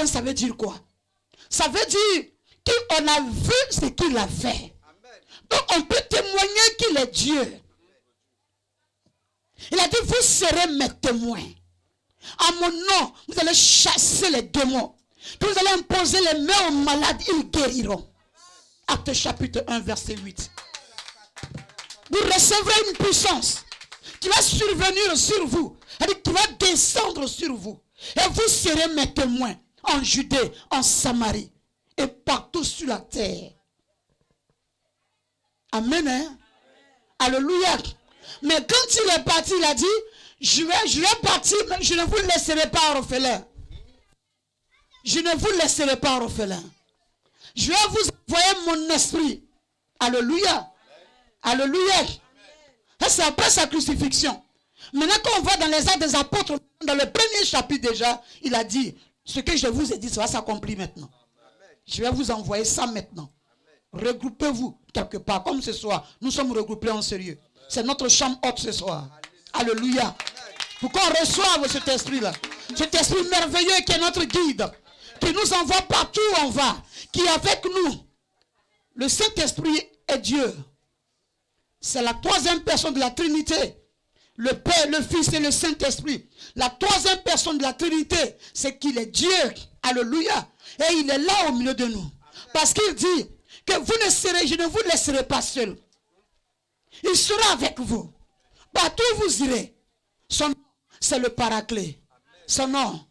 Ça veut dire quoi? Ça veut dire qu'on a vu ce qu'il a fait. Donc on peut témoigner qu'il est Dieu. Il a dit, vous serez mes témoins. En mon nom, vous allez chasser les démons. Vous allez imposer les mains aux malades, ils guériront. Acte chapitre 1, verset 8. Vous recevrez une puissance qui va survenir sur vous. C'est-à-dire qui va descendre sur vous. Et vous serez mes témoins. En Judée, en Samarie et partout sur la terre. Amen. Hein? Alléluia. Mais quand il est parti, il a dit, je vais partir, mais je ne vous laisserai pas orphelin. Je ne vous laisserai pas orphelin. Je vais vous envoyer mon esprit. Alléluia. Alléluia. Et c'est après sa crucifixion. Maintenant, quand on va dans les actes des apôtres, dans le premier chapitre déjà, il a dit, ce que je vous ai dit, ça va s'accomplir maintenant. Je vais vous envoyer ça maintenant. Regroupez-vous quelque part, comme ce soir. Nous sommes regroupés en sérieux. C'est notre chambre haute ce soir. Alléluia. Pour qu'on reçoive cet esprit-là. Cet esprit merveilleux qui est notre guide. Qui nous envoie partout où on va. Qui est avec nous. Le Saint-Esprit est Dieu. C'est la troisième personne de la Trinité. Le Père, le Fils et le Saint-Esprit. La troisième personne de la Trinité, c'est qu'il est Dieu. Alléluia. Et il est là au milieu de nous. Parce qu'il dit que je ne vous laisserai pas seul. Il sera avec vous. Partout où vous irez. Son nom, c'est le Paraclet. Son nom,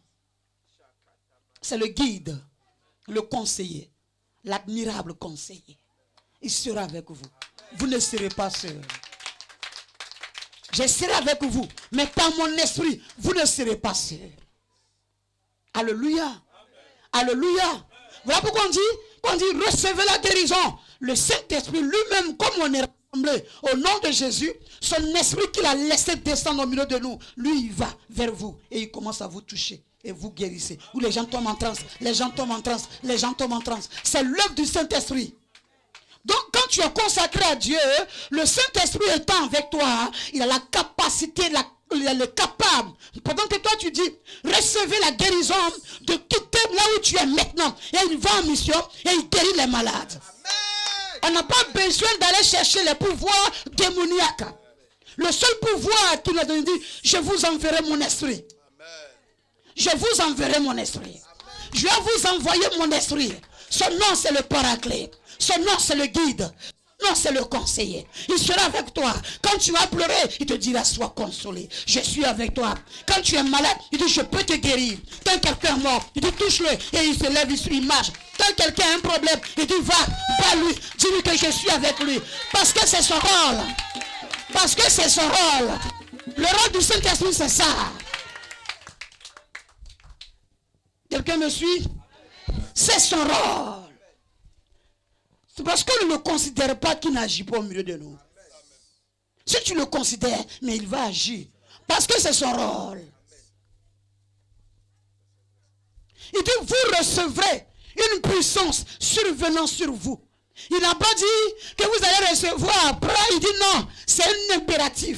c'est le guide, le conseiller, l'admirable conseiller. Il sera avec vous. Vous ne serez pas seul. Je serai avec vous, mais par mon esprit, vous ne serez pas seul. Alléluia. Alléluia. Voilà pourquoi on dit recevez la guérison. Le Saint-Esprit lui-même, comme on est rassemblé au nom de Jésus, son esprit qu'il a laissé descendre au milieu de nous, lui il va vers vous et il commence à vous toucher. Et vous guérissez. Ou les gens tombent en transe, les gens tombent en transe, les gens tombent en transe. C'est l'œuvre du Saint-Esprit. Donc quand tu es consacré à Dieu, le Saint-Esprit étant avec toi, il a la capacité, il est capable. Pendant que toi tu dis, recevez la guérison de quitter là où tu es maintenant. Et il va en mission et il guérit les malades. Amen. On n'a pas besoin d'aller chercher les pouvoirs démoniaques. Le seul pouvoir qu'il a donné, dit, je vous enverrai mon esprit. Je vous enverrai mon esprit. Je vais vous envoyer mon esprit. Son nom c'est le Paraclet. Son nom c'est le guide. Non, c'est le conseiller. Il sera avec toi. Quand tu vas pleurer, il te dira sois consolé. Je suis avec toi. Quand tu es malade, il dit je peux te guérir. Quand quelqu'un est mort, il dit touche-le et il se lève, il marche. Quand quelqu'un a un problème, il dit va lui, dis-lui que je suis avec lui. Parce que c'est son rôle. Parce que c'est son rôle. Le rôle du Saint-Esprit, c'est ça. Quelqu'un me suit? C'est son rôle. C'est parce qu'on ne le considère pas qu'il n'agit pas au milieu de nous. Si tu le considères, mais il va agir. Parce que c'est son rôle. Il dit, vous recevrez une puissance survenant sur vous. Il n'a pas dit que vous allez recevoir après. Il dit non, c'est un impératif.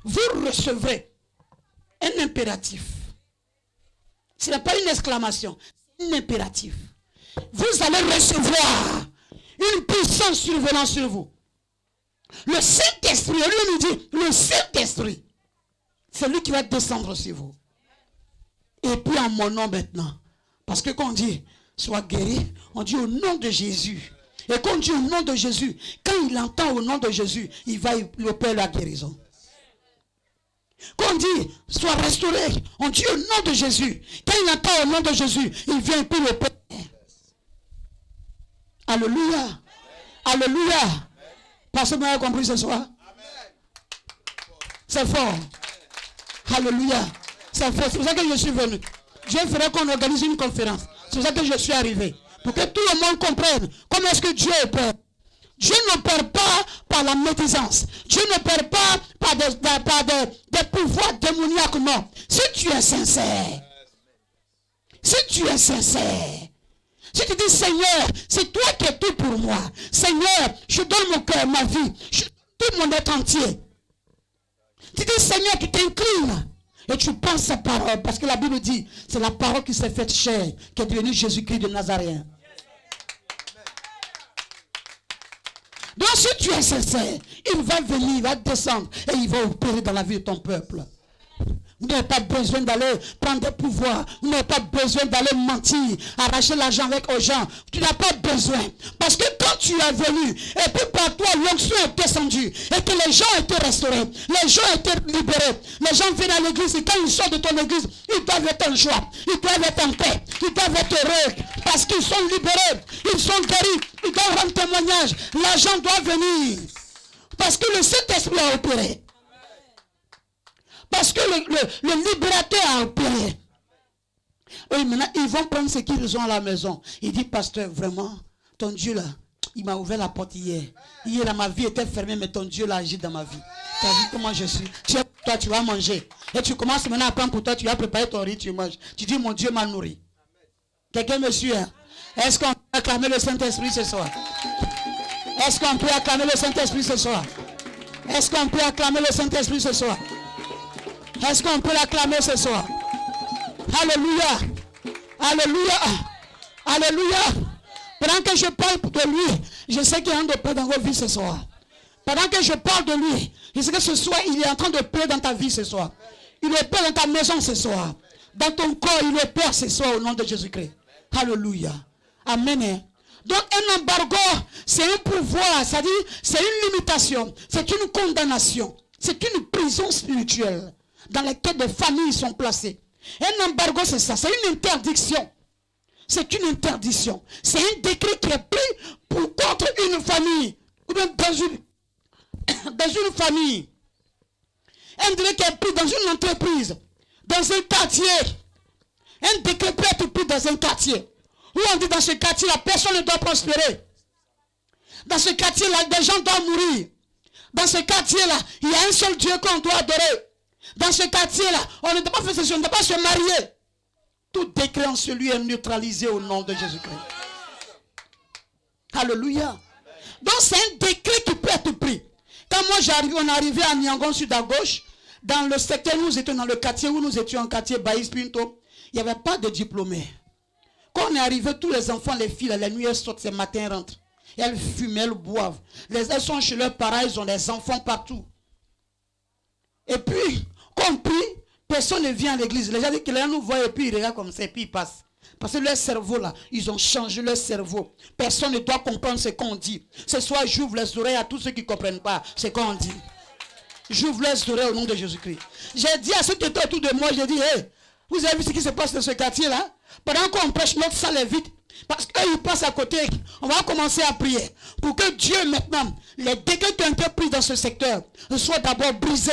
Vous recevrez un impératif. Ce n'est pas une exclamation, c'est un impératif. Vous allez recevoir une puissance survenant sur vous. Le Saint-Esprit, lui nous dit, le Saint-Esprit, c'est lui qui va descendre sur vous. Et puis en mon nom maintenant. Parce que quand on dit, sois guéri, on dit au nom de Jésus. Et quand on dit au nom de Jésus, quand il entend au nom de Jésus, il va lui opérer la guérison. Quand on dit, sois restauré, on dit au nom de Jésus. Quand il entend au nom de Jésus, il vient et puis le Père. Alléluia. Alléluia. Personne n'a compris ce soir? C'est fort. Alléluia. C'est fort. C'est pour ça que je suis venu. Dieu ferait qu'on organise une conférence. C'est pour ça que je suis arrivé. Pour que tout le monde comprenne comment est-ce que Dieu opère. Dieu n'opère pas par la médisance. Dieu n'opère pas par des pouvoirs démoniaques, non. Si tu es sincère, si tu es sincère, si tu dis Seigneur, c'est toi qui es tout pour moi. Seigneur, je donne mon cœur, ma vie, tout mon être entier. Tu dis Seigneur, tu t'inclines et tu penses sa parole. Parce que la Bible dit, c'est la parole qui s'est faite chair, qui est devenue Jésus-Christ de Nazareth. Donc si tu es sincère, il va venir, il va descendre et il va opérer dans la vie de ton peuple. Vous n'avez pas besoin d'aller prendre des pouvoirs. Vous n'avez pas besoin d'aller mentir, arracher l'argent avec aux gens. Tu n'as pas besoin. Parce que quand tu es venu, et puis par toi, l'onction est descendue, et que les gens ont été restaurés, les gens ont été libérés, les gens viennent à l'église, et quand ils sortent de ton église, ils doivent être en joie, ils doivent être en paix, ils doivent être heureux, parce qu'ils sont libérés, ils sont guéris, ils doivent rendre témoignage. L'argent doit venir. Parce que le Saint-Esprit a opéré. Parce que le libérateur a opéré. Et maintenant, ils vont prendre ce qu'ils ont à la maison. Il dit, pasteur, vraiment, ton Dieu là, il m'a ouvert la porte hier. Hier, là, ma vie était fermée, mais ton Dieu l'a agi dans ma vie. Tu as vu comment je suis. Toi, tu vas manger. Et tu commences maintenant à prendre pour toi, tu vas préparer ton riz, tu manges. Tu dis, mon Dieu m'a nourri. Quelqu'un me suit, hein? Est-ce qu'on peut acclamer le Saint-Esprit ce soir? Est-ce qu'on peut acclamer le Saint-Esprit ce soir? Est-ce qu'on peut acclamer le Saint-Esprit ce soir? Est-ce qu'on peut l'acclamer ce soir? Alléluia. Alléluia. Alléluia. Pendant que je parle de lui, je sais qu'il y a un de paix dans vos vies ce soir. Pendant que je parle de lui, je sais que ce soir, il est en train de paix dans ta vie ce soir. Il est paix dans ta maison ce soir. Dans ton corps, il est paix ce soir au nom de Jésus-Christ. Alléluia. Amen. Donc un embargo, c'est un pouvoir, c'est-à-dire c'est une limitation, c'est une condamnation, c'est une prison spirituelle dans laquelle des familles sont placées. Un embargo, c'est ça, c'est une interdiction. C'est une interdiction. C'est un décret qui est pris contre une famille, ou bien dans une famille. Un décret qui est pris dans une entreprise, dans un quartier. Un décret peut être pris dans un quartier. Où on dit dans ce quartier-là, personne ne doit prospérer. Dans ce quartier-là, des gens doivent mourir. Dans ce quartier-là, il y a un seul Dieu qu'on doit adorer. Dans ce quartier-là, on ne doit pas faire ceci, on ne doit pas se marier. Tout décret en celui est neutralisé au nom de Jésus-Christ. Alléluia. Donc c'est un décret qui peut être pris. Quand moi on est arrivé à Niangon Sud à gauche, dans le secteur, nous étions dans le quartier où nous étions en quartier Baïs Pinto, il n'y avait pas de diplômés. Quand on est arrivé, tous les enfants, les filles, la nuit elles sortent, ces matins rentrent. Elles fument, elles boivent. Elles sont chez leurs parents, ils ont des enfants partout. Et puis, comme puis, personne ne vient à l'église. Les gens disent que les gens nous voient et puis ils regardent comme ça et puis ils passent. Parce que leur cerveau là, ils ont changé leur cerveau. Personne ne doit comprendre ce qu'on dit. Ce soir, j'ouvre les oreilles à tous ceux qui ne comprennent pas ce qu'on dit. J'ouvre les oreilles au nom de Jésus-Christ. J'ai dit à ceux qui étaient autour de moi, j'ai dit, hey, vous avez vu ce qui se passe dans ce quartier là? Pendant qu'on prêche, notre salle est vide. Parce qu'ils passent à côté, on va commencer à prier. Pour que Dieu maintenant, les décrets qui ont été pris dans ce secteur, soient d'abord brisés.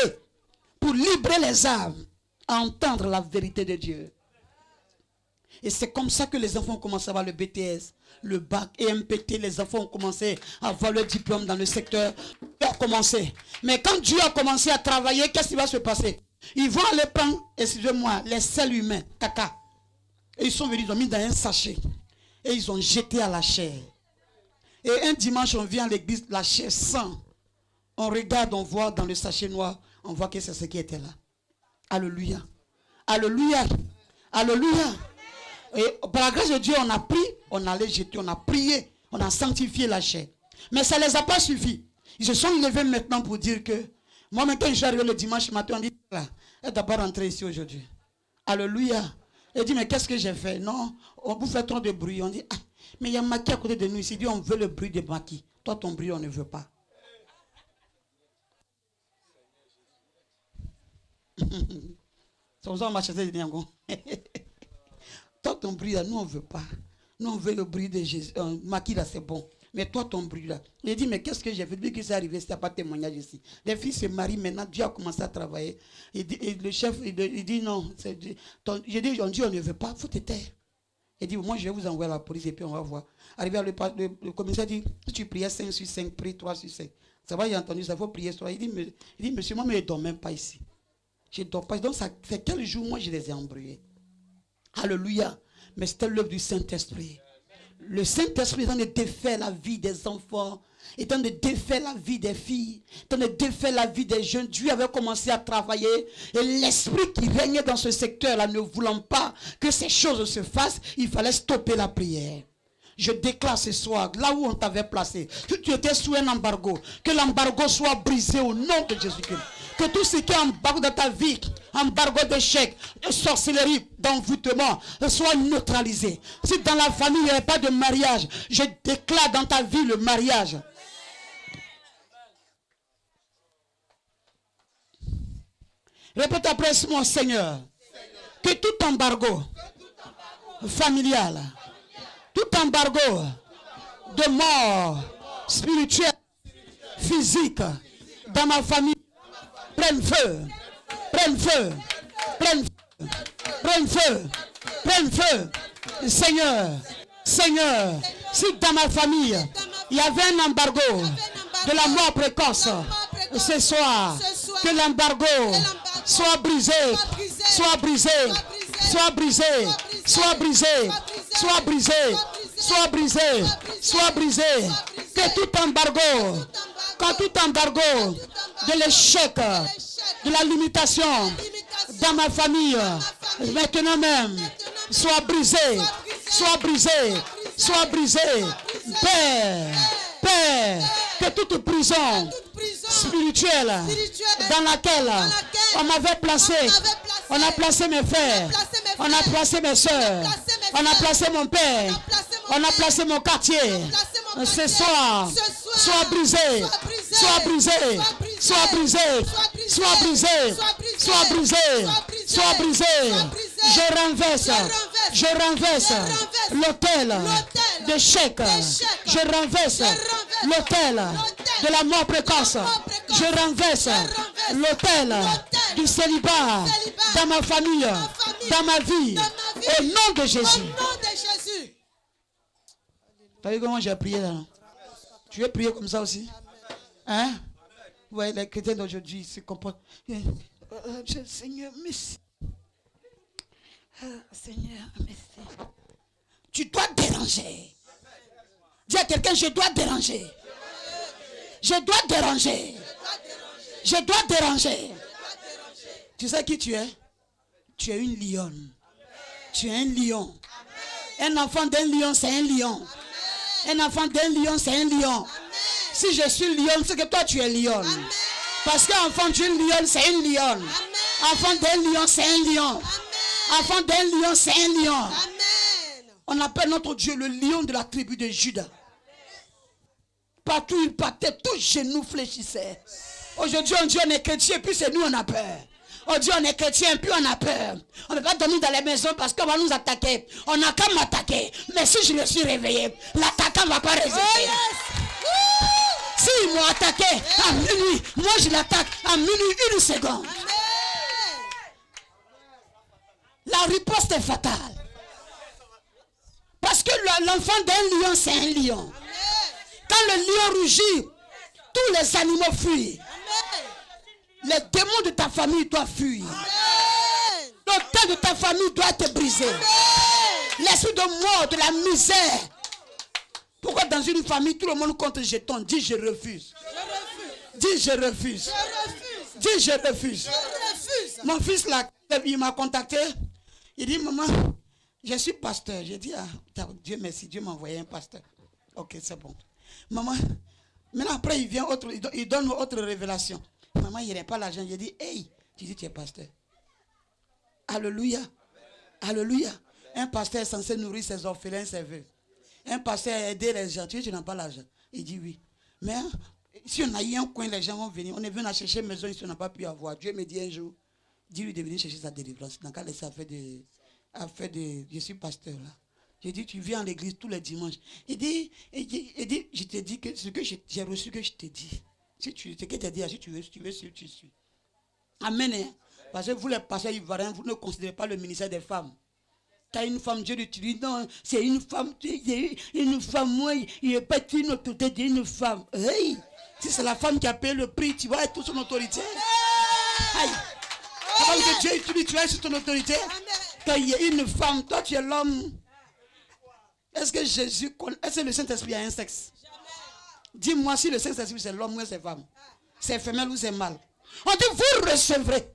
Pour libérer les âmes à entendre la vérité de Dieu. Et c'est comme ça que les enfants ont commencé à avoir le BTS, le bac et MPT. Les enfants ont commencé à avoir le diplôme dans le secteur. Ils ont commencé. Mais quand Dieu a commencé à travailler, qu'est-ce qui va se passer? Ils vont aller prendre, excusez-moi, les sels humains, caca. Et ils sont venus, ils ont mis dans un sachet. Et ils ont jeté à la chair. Et un dimanche, on vient à l'église, la chair sent. On regarde, on voit dans le sachet noir, on voit que c'est ce qui était là. Alléluia. Alléluia. Alléluia. Et par la grâce de Dieu, on a pris, on a allé jeter, on a prié, on a sanctifié la chair. Mais ça ne les a pas suffi. Ils se sont levés maintenant pour dire que, moi maintenant je suis arrivé le dimanche matin, on dit, elle ne doit pas rentrer ici aujourd'hui. Alléluia. Elle dit, mais qu'est-ce que j'ai fait? Non, on vous fait trop de bruit. On dit, ah, mais il y a Maki à côté de nous ici. Il dit, on veut le bruit de Maki. Toi, ton bruit, on ne veut pas. C'est pour ça qu'on m'a chassé de Niangon. Toi, ton bruit, là, nous, on ne veut pas. Nous, on veut le bruit de Jésus. Maki, là, c'est bon. Mais toi, ton bruit là. Il dit, mais qu'est-ce que j'ai fait? Depuis que c'est arrivé, il n'y a pas de témoignage ici. Les filles se marient maintenant, Dieu a commencé à travailler. Et le chef, il dit non. J'ai dit, on dit, on ne veut pas, il faut te taire. Il dit, moi je vais vous envoyer à la police et puis on va voir. Arrivé le commissaire dit, si tu priais 5 sur 5, prie 3 sur 5. Ça va, j'ai entendu, ça faut prier sur 3. Il dit, monsieur, moi, mais je ne dors même pas ici. Je ne dors pas. Donc ça fait quel jour, moi, je les ai embrouillés. Alléluia. Mais c'était l'œuvre du Saint-Esprit. Le Saint-Esprit est en train de défaire la vie des enfants, est en train de défaire la vie des filles, est en train de défaire la vie des jeunes. Dieu avait commencé à travailler et l'esprit qui régnait dans ce secteur-là, ne voulant pas que ces choses se fassent, il fallait stopper la prière. Je déclare ce soir, là où on t'avait placé, que tu étais sous un embargo, que l'embargo soit brisé au nom de Jésus-Christ. Que tout ce qui est embargo dans ta vie, embargo d'échec, de sorcellerie, d'envoûtement, soit neutralisé. Si dans la famille il n'y avait pas de mariage, je déclare dans ta vie le mariage. Répète après moi, Seigneur, que tout embargo familial, tout embargo de mort spirituelle, physique, dans ma famille, prenne feu, prenne feu, prenne feu, prenne feu, prenne feu. Seigneur, Seigneur, si dans ma famille, il y avait un embargo de la mort précoce, ce soir, que l'embargo soit brisé, soit brisé, soit brisé, soit brisé, soit brisé, soit brisé, soit brisé. Que tout embargo, quand tout embargo de l'échec, de la limitation dans ma famille, maintenant même, soit brisé, soit brisé, soit brisé. Père, Père, que toute prison spirituelle dans laquelle on m'avait placé, on a placé mes frères, on a placé mes soeurs, on a placé mon père, on a placé mon quartier. Ce soir, soit brisé, soit brisé, soit brisé, soit brisé, soit brisé, soit brisé. Je renverse l'autel d'échec. Je renverse l'autel de la mort précoce. Je renverse l'autel du célibat dans ma famille, dans ma vie, au nom de Jésus. Tu as vu comment j'ai prié là? Tu veux prier comme ça aussi? Hein? Ouais, les chrétiens d'aujourd'hui se comportent. Seigneur, merci. Seigneur, merci. Tu dois déranger. Dis à quelqu'un, je dois déranger. Je dois déranger. Je dois déranger. Tu sais qui tu es? Tu es une lionne. Tu es un lion. Un enfant d'un lion, c'est un lion. Un enfant d'un lion, c'est un lion. Si je suis lion, c'est que toi tu es lion. Parce qu'enfant d'une lionne, c'est une lionne. Enfant d'un lion, c'est un lion. Enfant d'un lion, c'est un lion. On appelle notre Dieu le lion de la tribu de Juda. Partout il partait, tous genoux fléchissaient. Aujourd'hui on dit on est chrétien, puis c'est nous on a peur. On dit on est chrétien, puis on a peur. On ne peut pas dormir dans les maisons parce qu'on va nous attaquer. On n'a qu'à m'attaquer. Mais si je me suis réveillé, l'attaquant ne va pas résister. S'ils m'ont attaqué à minuit, moi je l'attaque à minuit 1 seconde. La riposte est fatale. Parce que l'enfant d'un lion, c'est un lion. Quand le lion rugit, tous les animaux fuient. Les démons de ta famille doivent fuir. L'autel de ta famille doit être brisé. L'esprit de mort, de la misère. Pourquoi dans une famille, tout le monde compte jeton? Dis je refuse. Dis je refuse. Dis je refuse. Mon fils là, il m'a contacté. Il dit maman, je suis pasteur. J'ai dit Dieu merci, Dieu m'a envoyé un pasteur. Ok, c'est bon. Maman, maintenant après il vient il donne autre révélation. Maman, il n'y a pas l'argent. J'ai dit, hey, tu dis tu es pasteur. Alléluia. Alléluia. Un pasteur est censé nourrir ses orphelins, ses veuves. Un pasteur a aidé les gens. Tu dis, tu n'as pas l'argent. Il dit oui. Mais si on a eu un coin, les gens vont venir. On est venu à chercher maison ici, on n'a pas pu avoir. Dieu me dit un jour, dis-lui de venir chercher sa délivrance. Dans le cas de ça, je suis pasteur là. J'ai dit, tu viens à l'église tous les dimanches. Il dit, je t'ai dit que ce que j'ai reçu que je t'ai dit. Si tu, ce que tu as dit, si tu veux, tu suis. Amen. Hein? Parce que vous, les pasteurs ivoiriens, vous ne considérez pas le ministère des femmes. Tu as une femme, Dieu l'utilise. Non, c'est une femme, moi, il n'est pas une autorité d'une femme. Hey, si c'est la femme qui a payé le prix, tu vas être toute son autorité. Aïe. La femme que Dieu utilise, tu vas être sur ton autorité. Quand il y a une femme, toi tu es l'homme. Est-ce que Jésus connaît? Est-ce que le Saint-Esprit a un sexe? Dis-moi si le Saint-Esprit c'est l'homme ou c'est femme. C'est femelle ou c'est mâle. On dit vous recevrez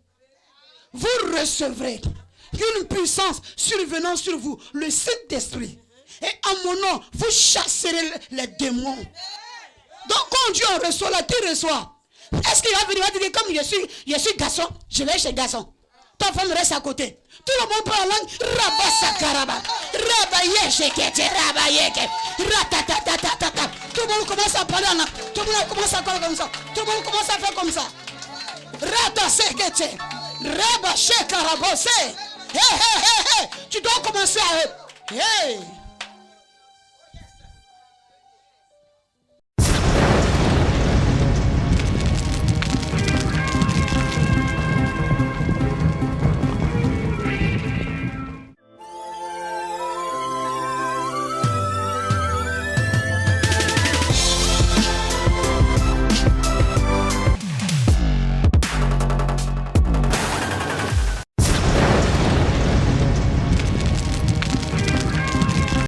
une puissance survenant sur vous, le Saint-Esprit. Et en mon nom, vous chasserez les démons. Donc quand Dieu en reçoit là, tu reçois. Est-ce qu'il va venir dire comme je suis garçon, je vais chez garçon. Ta femme reste à côté. Tout le monde prend la langue. Rabasakaraba. Rabayeshekete. Rabayeke. Ratatatata. Tout le monde commence à parler en langue. Tout le monde commence à parler comme ça. Tout le monde commence à faire comme ça. Ratasekete. Rabashekarabose. Hey, hey, hey, hey. Tu dois commencer à... Hey.